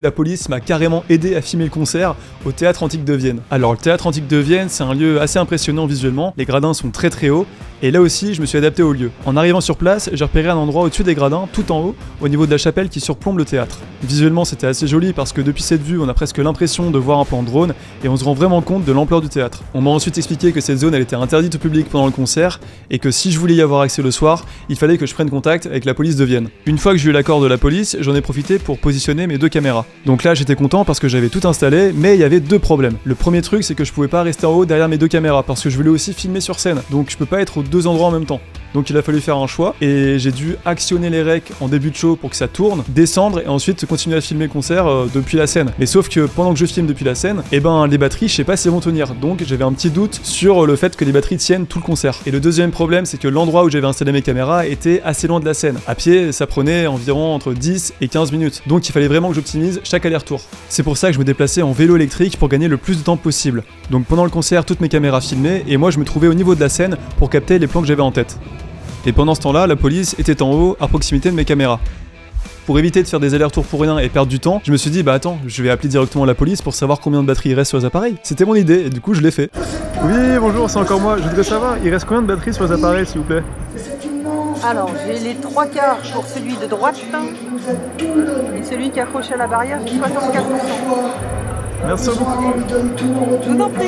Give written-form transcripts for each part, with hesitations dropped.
La police m'a carrément aidé à filmer le concert au Théâtre Antique de Vienne. Alors le Théâtre Antique de Vienne, c'est un lieu assez impressionnant visuellement, les gradins sont très très hauts, et là aussi je me suis adapté au lieu. En arrivant sur place, j'ai repéré un endroit au-dessus des gradins, tout en haut, au niveau de la chapelle qui surplombe le théâtre. Visuellement c'était assez joli parce que depuis cette vue, on a presque l'impression de voir un plan drone, et on se rend vraiment compte de l'ampleur du théâtre. On m'a ensuite expliqué que cette zone elle était interdite au public pendant le concert, et que si je voulais y avoir accès le soir, il fallait que je prenne contact avec la police de Vienne. Une fois que j'ai eu l'accord de la police, j'en ai profité pour positionner mes 2 caméras. Donc là j'étais content parce que j'avais tout installé, mais il y avait 2 problèmes. Le premier truc, c'est que je pouvais pas rester en haut derrière mes 2 caméras parce que je voulais aussi filmer sur scène, donc je peux pas être aux 2 endroits en même temps. Donc il a fallu faire un choix et j'ai dû actionner les recs en début de show pour que ça tourne, descendre et ensuite continuer à filmer le concert depuis la scène. Mais sauf que pendant que je filme depuis la scène, les batteries, je sais pas si elles vont tenir. Donc j'avais un petit doute sur le fait que les batteries tiennent tout le concert. Et le deuxième problème, c'est que l'endroit où j'avais installé mes caméras était assez loin de la scène. À pied, ça prenait environ entre 10 et 15 minutes. Donc il fallait vraiment que j'optimise chaque aller-retour. C'est pour ça que je me déplaçais en vélo électrique pour gagner le plus de temps possible. Donc pendant le concert, toutes mes caméras filmaient et moi je me trouvais au niveau de la scène pour capter les plans que j'avais en tête. Et pendant ce temps-là, la police était en haut, à proximité de mes caméras. Pour éviter de faire des allers-retours pour rien et perdre du temps, je me suis dit attends, je vais appeler directement la police pour savoir combien de batteries il reste sur les appareils. C'était mon idée et du coup je l'ai fait. Oui, bonjour, c'est encore moi. Je voudrais savoir, il reste combien de batteries sur les appareils s'il vous plaît? Alors, j'ai les 3/4 pour celui de droite et celui qui est accroché à la barrière, j'ai 64%. Merci beaucoup. Je vous en prie.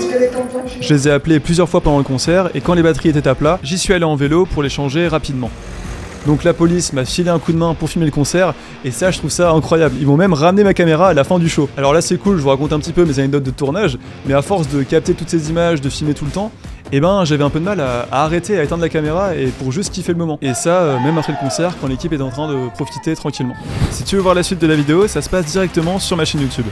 Je les ai appelés plusieurs fois pendant le concert et quand les batteries étaient à plat, j'y suis allé en vélo pour les changer rapidement. Donc la police m'a filé un coup de main pour filmer le concert et ça je trouve ça incroyable. Ils m'ont même ramené ma caméra à la fin du show. Alors là c'est cool, je vous raconte un petit peu mes anecdotes de tournage, mais à force de capter toutes ces images, de filmer tout le temps, j'avais un peu de mal à arrêter, à éteindre la caméra et pour juste kiffer le moment. Et ça, même après le concert, quand l'équipe est en train de profiter tranquillement. Si tu veux voir la suite de la vidéo, ça se passe directement sur ma chaîne YouTube.